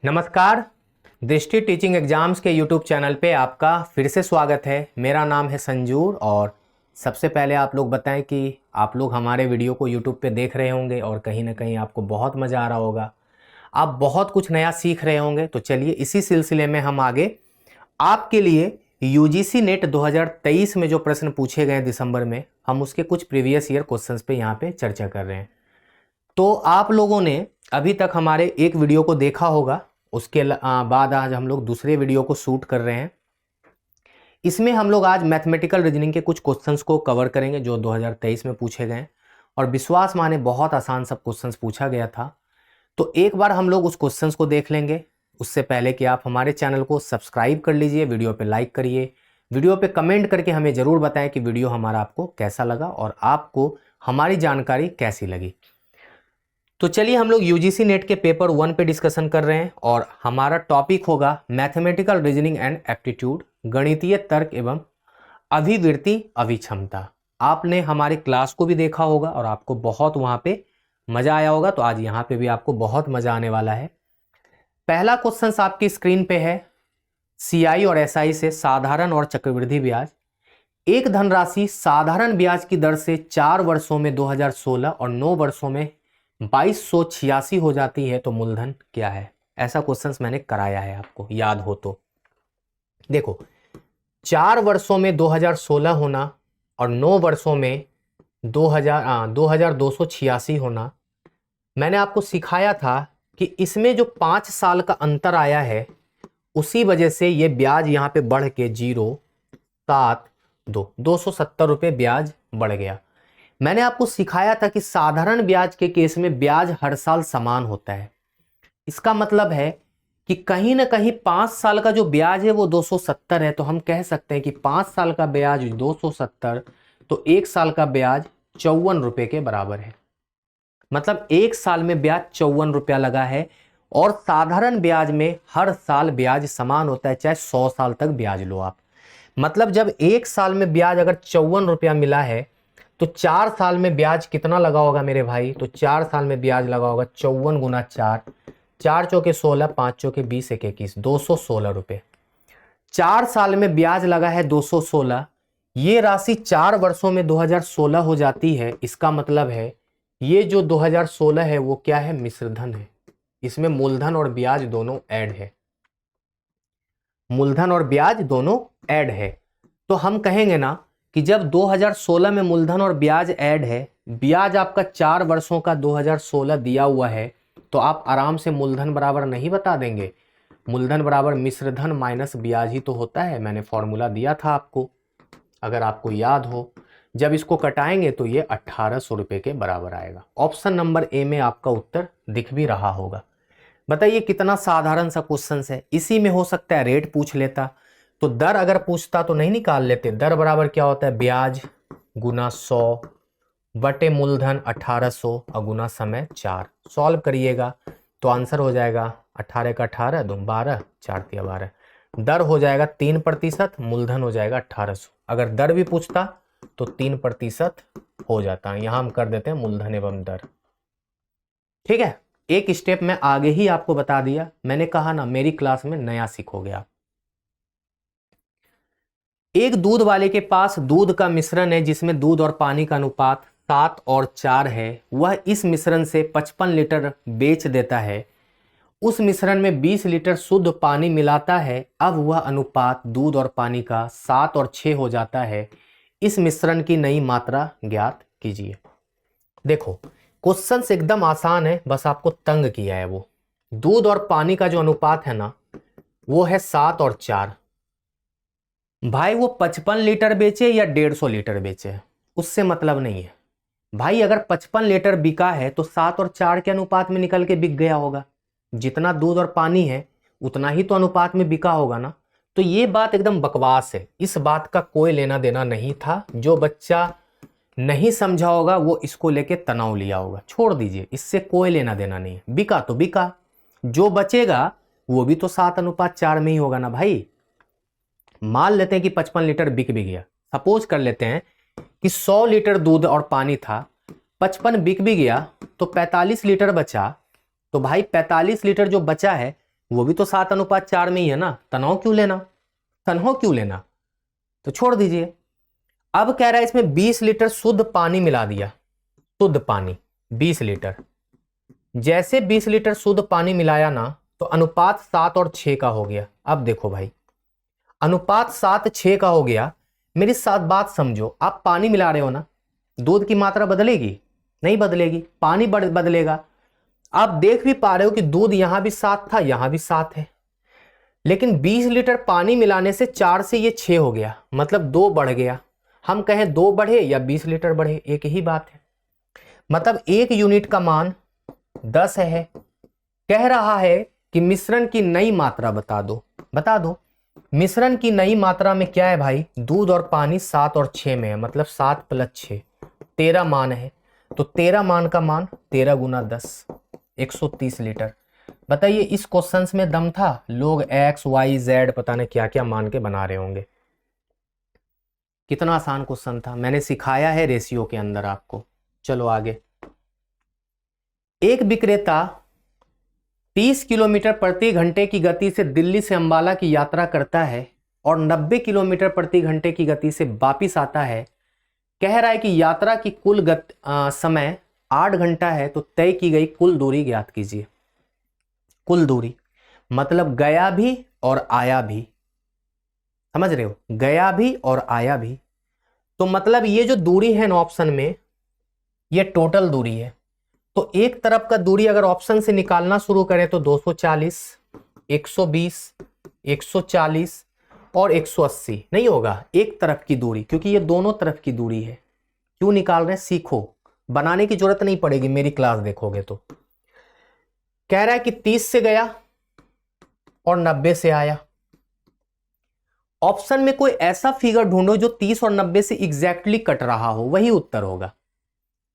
नमस्कार। दृष्टि teaching exams के यूट्यूब चैनल पे आपका फिर से स्वागत है। मेरा नाम है संजूर और सबसे पहले आप लोग बताएं कि आप लोग हमारे वीडियो को यूट्यूब पे देख रहे होंगे और कहीं ना कहीं आपको बहुत मज़ा आ रहा होगा, आप बहुत कुछ नया सीख रहे होंगे। तो चलिए इसी सिलसिले में हम आगे आपके लिए यूजीसी नेट 2023 में जो प्रश्न पूछे गए दिसंबर में, हम उसके कुछ प्रीवियस ईयर क्वेश्चंस पे यहाँ पे चर्चा कर रहे हैं। तो आप लोगों ने अभी तक हमारे एक वीडियो को देखा होगा, उसके बाद आज हम लोग दूसरे वीडियो को शूट कर रहे हैं। इसमें हम लोग आज मैथमेटिकल रीजनिंग के कुछ क्वेश्चंस को कवर करेंगे जो 2023 में पूछे गए और विश्वास माने बहुत आसान सब क्वेश्चंस पूछा गया था। तो एक बार हम लोग उस क्वेश्चंस को देख लेंगे। उससे पहले कि आप हमारे चैनल को सब्सक्राइब कर लीजिए, वीडियो पे लाइक करिए, वीडियो पे कमेंट करके हमें ज़रूर बताएं कि वीडियो हमारा आपको कैसा लगा और आपको हमारी जानकारी कैसी लगी। तो चलिए हम लोग यूजीसी नेट के पेपर 1 पे डिस्कशन कर रहे हैं और हमारा टॉपिक होगा मैथमेटिकल रीजनिंग एंड एप्टीट्यूड, गणितीय तर्क एवं अभिवृत्ति अभिक्षमता। आपने हमारे क्लास को भी देखा होगा और आपको बहुत वहाँ पे मज़ा आया होगा, तो आज यहाँ पे भी आपको बहुत मज़ा आने वाला है। पहला क्वेश्चन आपकी स्क्रीन पे है, सीआई और एसआई से साधारण और चक्रवृद्धि ब्याज। एक धनराशि साधारण ब्याज की दर से 4 वर्षों में 2016 और 9 वर्षों में 2286 हो जाती है तो मूलधन क्या है? ऐसा क्वेश्चंस मैंने कराया है, आपको याद हो तो। देखो, 4 वर्षों में 2016 होना और 9 वर्षों में 2286 होना, मैंने आपको सिखाया था कि इसमें जो 5 साल का अंतर आया है उसी वजह से ये ब्याज यहाँ पे बढ़ के 270 रुपये ब्याज बढ़ गया। मैंने आपको सिखाया था कि साधारण ब्याज के केस में ब्याज हर साल समान होता है। इसका मतलब है कि कहीं ना कहीं 5 साल का जो ब्याज है वो 270 है, तो हम कह सकते हैं कि 5 साल का ब्याज 270 तो 1 साल का ब्याज 54 रुपये के बराबर है। मतलब 1 साल में ब्याज 54 रुपया लगा है और साधारण ब्याज में हर साल ब्याज समान होता है, चाहे 100 साल तक ब्याज लो आप। मतलब जब 1 साल में ब्याज अगर 54 रुपया मिला है तो 4 साल में ब्याज कितना लगा होगा मेरे भाई? तो 4 साल में ब्याज लगा होगा 54 गुना 4, 4 चौके 16, 5 चौके 20, 1 21, 216 रुपये। 4 साल में ब्याज लगा है 216। ये राशि 4 वर्षों में 2016 हो जाती है। इसका मतलब है ये जो 2016 है वो क्या है? मिश्रधन है। इसमें मूलधन और ब्याज दोनों ऐड है, मूलधन और ब्याज दोनों ऐड है। तो हम कहेंगे ना कि जब 2016 में मूलधन और ब्याज ऐड है, ब्याज आपका 4 वर्षों का 2016 दिया हुआ है, तो आप आराम से मूलधन बराबर नहीं बता देंगे? मूलधन बराबर मिश्रधन माइनस ब्याज ही तो होता है। मैंने फॉर्मूला दिया था आपको, अगर आपको याद हो। जब इसको कटाएंगे तो ये 1800 रुपये के बराबर आएगा। ऑप्शन नंबर ए में आपका उत्तर दिख भी रहा होगा। बताइए कितना साधारण सा क्वेश्चन है। इसी में हो सकता है रेट पूछ लेता, तो दर अगर पूछता तो नहीं निकाल लेते। दर बराबर क्या होता है? ब्याज गुना 100 बटे मूलधन 1800 और गुना समय 4। सॉल्व करिएगा तो आंसर हो जाएगा 18 का 18 2 12, 4 तिया 12। दर हो जाएगा 3%, मूलधन हो जाएगा 1800। अगर दर भी पूछता तो 3% हो जाता। यहां हम कर देते हैं मूलधन एवं दर। ठीक है, एक स्टेप में आगे ही आपको बता दिया। मैंने कहा ना, मेरी क्लास में नया सीखोगे आप। एक दूध वाले के पास दूध का मिश्रण है जिसमें दूध और पानी का अनुपात 7 और 4 है। वह इस मिश्रण से 55 लीटर बेच देता है। उस मिश्रण में 20 लीटर शुद्ध पानी मिलाता है। अब वह अनुपात दूध और पानी का 7 और 6 हो जाता है। इस मिश्रण की नई मात्रा ज्ञात कीजिए। देखो, क्वेश्चन एकदम आसान है, बस आपको तंग किया है। वो दूध और पानी का जो अनुपात है ना, वो है 7 और 4। भाई वो 55 लीटर बेचे या 150 लीटर बेचे, उससे मतलब नहीं है भाई। अगर 55 लीटर बिका है तो 7 और 4 के अनुपात में निकल के बिक गया होगा। जितना दूध और पानी है उतना ही तो अनुपात में बिका होगा ना। तो ये बात एकदम बकवास है, इस बात का कोई लेना देना नहीं था। जो बच्चा नहीं समझा होगा वो इसको लेके तनाव लिया होगा, छोड़ दीजिए, इससे कोई लेना देना नहीं है। बिका तो बिका, जो बचेगा वो भी तो 7:4 में ही होगा ना भाई। मान लेते हैं कि 55 लीटर बिक भी गया। सपोज कर लेते हैं कि 100 लीटर दूध और पानी था, 55 बिक भी गया तो 45 लीटर बचा। तो भाई 45 लीटर जो बचा है वो भी तो 7:4 में ही है ना, तनाव क्यों लेना, तनाव क्यों लेना, तो छोड़ दीजिए। अब कह रहा है इसमें 20 लीटर शुद्ध पानी मिला दिया, शुद्ध पानी 20 लीटर। जैसे 20 लीटर शुद्ध पानी मिलाया ना तो अनुपात 7 और 6 का हो गया। अब देखो भाई, अनुपात 7:6 का हो गया। मेरी साथ बात समझो, आप पानी मिला रहे हो ना, दूध की मात्रा बदलेगी नहीं बदलेगी, पानी बदलेगा। आप देख भी पा रहे हो कि दूध यहां भी 7 था, यहां भी 7 है, लेकिन 20 लीटर पानी मिलाने से 4 से ये 6 हो गया, मतलब 2 बढ़ गया। हम कहें 2 बढ़े या 20 लीटर बढ़े, एक ही बात है। मतलब 1 यूनिट का मान 10 है। कह रहा है कि मिश्रण की नई मात्रा बता दो, बता दो। मिश्रण की नई मात्रा में क्या है भाई, दूध और पानी 7 और 6 में है, मतलब 7 + 6 13 मान है। तो 13 मान का मान 13 × 10 130 लीटर। बताइए इस क्वेश्चन में दम था, लोग x y z पता नहीं क्या क्या मान के बना रहे होंगे। कितना आसान क्वेश्चन था, मैंने सिखाया है रेशियो के अंदर आपको। चलो आगे। एक विक्रेता 30 किलोमीटर प्रति घंटे की गति से दिल्ली से अंबाला की यात्रा करता है और 90 किलोमीटर प्रति घंटे की गति से वापिस आता है। कह रहा है कि यात्रा की कुल समय 8 घंटा है, तो तय की गई कुल दूरी ज्ञात कीजिए। कुल दूरी मतलब गया भी और आया भी, समझ रहे हो, गया भी और आया भी। तो मतलब ये जो दूरी है ना ऑप्शन में, ये टोटल दूरी है। तो एक तरफ का दूरी अगर ऑप्शन से निकालना शुरू करें तो 240, 120, 140 और 180 नहीं होगा एक तरफ की दूरी, क्योंकि ये दोनों तरफ की दूरी है। क्यों निकाल रहे हैं, सीखो, बनाने की जरूरत नहीं पड़ेगी, मेरी क्लास देखोगे तो। कह रहा है कि 30 से गया और 90 से आया। ऑप्शन में कोई ऐसा फिगर ढूंढो जो 30 और 90 से एग्जैक्टली कट रहा हो, वही उत्तर होगा।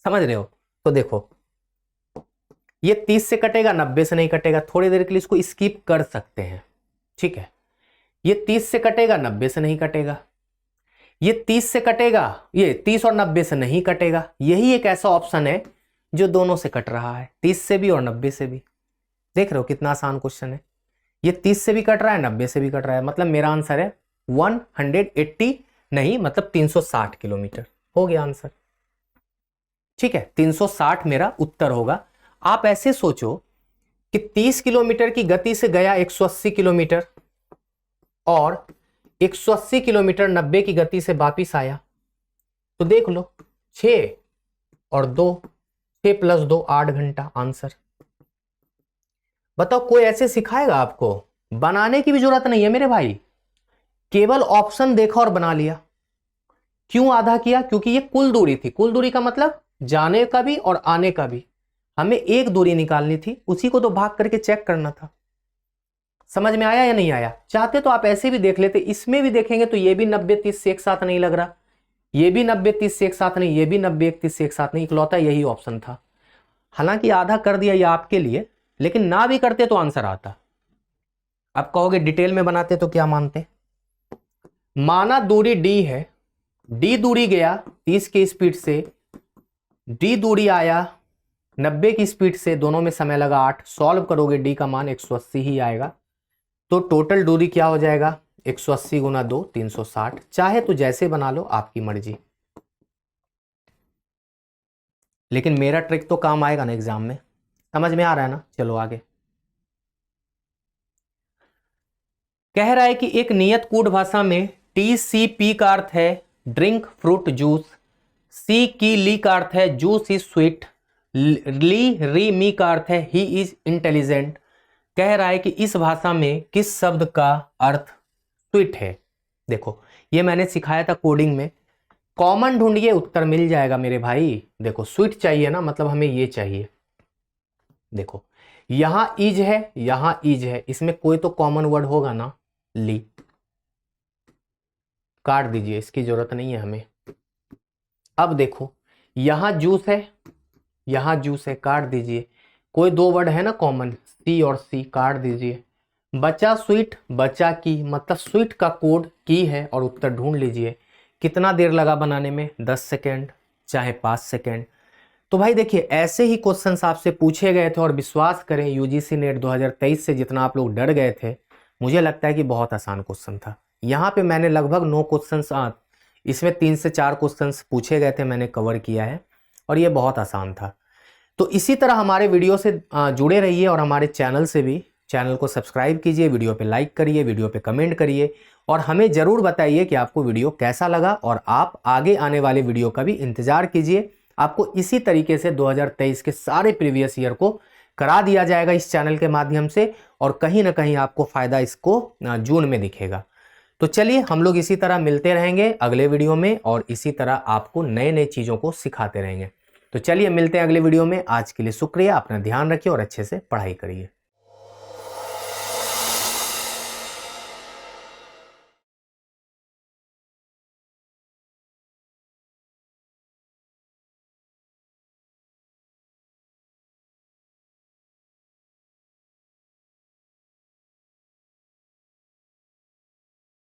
समझ रहे हो, तो देखो ये 30 से कटेगा, 90 से नहीं कटेगा। थोड़ी देर के लिए इसको स्किप कर सकते हैं, ठीक है। ये 30 से कटेगा, 90 से नहीं कटेगा। ये 30 से कटेगा, ये 30 और 90 से नहीं कटेगा। यही एक ऐसा ऑप्शन है जो दोनों से कट रहा है, 30 से भी और 90 से भी। देख रहे हो कितना आसान क्वेश्चन है। ये 30 से भी कट रहा है, 90 से भी कट रहा है, मतलब मेरा आंसर है 180 नहीं, मतलब 360 किलोमीटर हो गया आंसर। ठीक है, 360 मेरा उत्तर होगा। आप ऐसे सोचो कि 30 किलोमीटर की गति से गया 180 किलोमीटर और 180 किलोमीटर 90 की गति से वापिस आया, तो देख लो 6 और 2, 6 + 2 8 घंटा आंसर। बताओ कोई ऐसे सिखाएगा आपको, बनाने की भी जरूरत नहीं है मेरे भाई, केवल ऑप्शन देखा और बना लिया। क्यों आधा किया, क्योंकि ये कुल दूरी थी। कुल दूरी का मतलब जाने का भी और आने का भी, हमें एक दूरी निकालनी थी, उसी को तो भाग करके चेक करना था। समझ में आया या नहीं आया? चाहते तो आप ऐसे भी देख लेते, इसमें भी देखेंगे तो ये भी 90-30 से एक साथ नहीं लग रहा, ये भी 90-30 से एक साथ नहीं, ये भी 90-31 से एक साथ नहीं, इकलौता यही ऑप्शन था। हालांकि आधा कर दिया ये आपके लिए, लेकिन ना भी करते तो आंसर आता। आप कहोगे डिटेल में बनाते तो क्या मानते। माना दूरी d है, d दूरी गया 30 की स्पीड से, d दूरी आया 90 की स्पीड से, दोनों में समय लगा 8। सॉल्व करोगे d का मान 180 ही आएगा। तो टोटल दूरी क्या हो जाएगा, 180 × 2 360। चाहे तो जैसे बना लो, आपकी मर्जी, लेकिन मेरा ट्रिक तो काम आएगा ना एग्जाम में। समझ में आ रहा है ना? चलो आगे। कह रहा है कि एक नियत कूट भाषा में TCP का अर्थ है ड्रिंक फ्रूट जूस, सी की ली का अर्थ है जूस इज स्वीट, री मी का अर्थ है ही इज इंटेलिजेंट। कह रहा है कि इस भाषा में किस शब्द का अर्थ स्वीट है। देखो ये मैंने सिखाया था कोडिंग में, कॉमन ढूंढिए उत्तर मिल जाएगा मेरे भाई। देखो स्वीट चाहिए ना, मतलब हमें ये चाहिए। देखो यहां इज है, यहां इज है, इसमें कोई तो कॉमन वर्ड होगा ना, ली। काट दीजिए, इसकी जरूरत नहीं है हमें। अब देखो यहां जूस है, यहां जूस है, काट दीजिए। कोई 2 वर्ड है ना कॉमन, सी और सी, काट दीजिए। बचा स्वीट, बचा की, मतलब स्वीट का कोड की है और उत्तर ढूंढ लीजिए। कितना देर लगा बनाने में, 10 सेकेंड चाहे 5 सेकेंड। तो भाई देखिए, ऐसे ही क्वेश्चंस आपसे पूछे गए थे और विश्वास करें यूजीसी नेट 2023 से जितना आप लोग डर गए थे, मुझे लगता है कि बहुत आसान क्वेश्चन था। यहाँ पे मैंने लगभग 9 क्वेश्चंस, इसमें 3 से 4 क्वेश्चंस पूछे गए थे, मैंने कवर किया है और ये बहुत आसान था। तो इसी तरह हमारे वीडियो से जुड़े रहिए और हमारे चैनल से भी, चैनल को सब्सक्राइब कीजिए, वीडियो पे लाइक करिए, वीडियो पे कमेंट करिए और हमें ज़रूर बताइए कि आपको वीडियो कैसा लगा और आप आगे आने वाले वीडियो का भी इंतज़ार कीजिए। आपको इसी तरीके से 2023 के सारे प्रीवियस ईयर को करा दिया जाएगा इस चैनल के माध्यम से और कहीं ना कहीं आपको फ़ायदा इसको जून में दिखेगा। तो चलिए हम लोग इसी तरह मिलते रहेंगे अगले वीडियो में और इसी तरह आपको नए नए चीज़ों को सिखाते रहेंगे। तो चलिए मिलते हैं अगले वीडियो में। आज के लिए शुक्रिया, अपना ध्यान रखिए और अच्छे से पढ़ाई करिए।